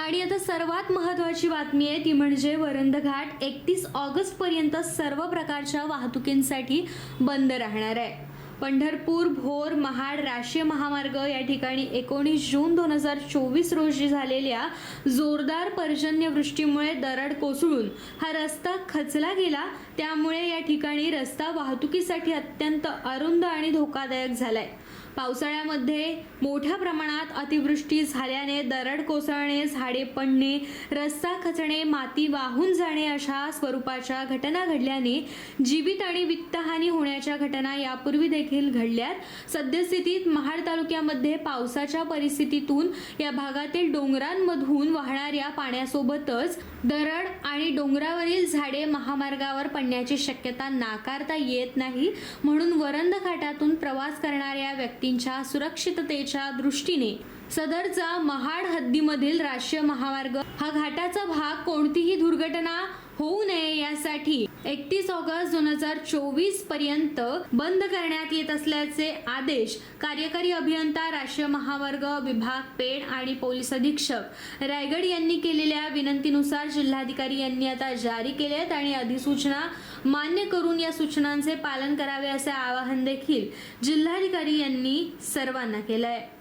आणि आता सर्वात महत्त्वाची बातमी आहे ती म्हणजे वरंध घाट 31 ऑगस्ट पर्यंत सर्व प्रकारच्या वाहतुकींसाठी बंद राहणार आहे। पंढरपूर भोर महाड राष्ट्रीय महामार्ग या ठिकाणी 19 जून 2024 रोजी झालेल्या जोरदार पर्जन्यवृष्टीमुळे दरड कोसळून हा रस्ता खचला गेला। त्यामुळे या ठिकाणी रस्ता वाहतुकीसाठी अत्यंत अरुंद आणि धोकादायक झालाय। पावसाळ्यामध्ये मोठ्या प्रमाणात अतिवृष्टी झाल्याने दरड कोसळणे, झाडे पडणे, रस्ता खचणे, माती वाहून जाणे अशा स्वरूपाच्या घटना घडल्याने जीवित आणि वित्तहानी होण्याच्या घटना यापूर्वी देखील घडल्यात। सद्यस्थितीत महाड तालुक्यामध्ये पावसाच्या परिस्थितीतून या भागातील डोंगरांमधून वाहणाऱ्या पाण्यासोबतच दरड आणि डोंगरावरील झाडे महामार्गावर पडण्याची शक्यता नाकारता येत नाही। म्हणून वरंध घाटातून प्रवास करणाऱ्या व्यक्तींच्या सुरक्षिततेच्या दृष्टीने सदरचा महाड हद्दीमधील राष्ट्रीय महामार्ग हा घाटाचा भाग कोणतीही दुर्घटना होऊ नये यासाठी 31 ऑगस्ट 2024 पर्यंत बंद करण्यात येत असल्याचे आदेश कार्यकारी अभियंता राष्ट्रीय महामार्ग विभाग पेण आणि पोलीस अधीक्षक रायगड यांनी केलेल्या विनंतीनुसार जिल्हाधिकारी यांनी आता जारी केले आहेत आणि अधिसूचना मान्य करून या सूचनांचे पालन करावे असे आवाहन देखील जिल्हाधिकारी यांनी सर्वांना केले आहे।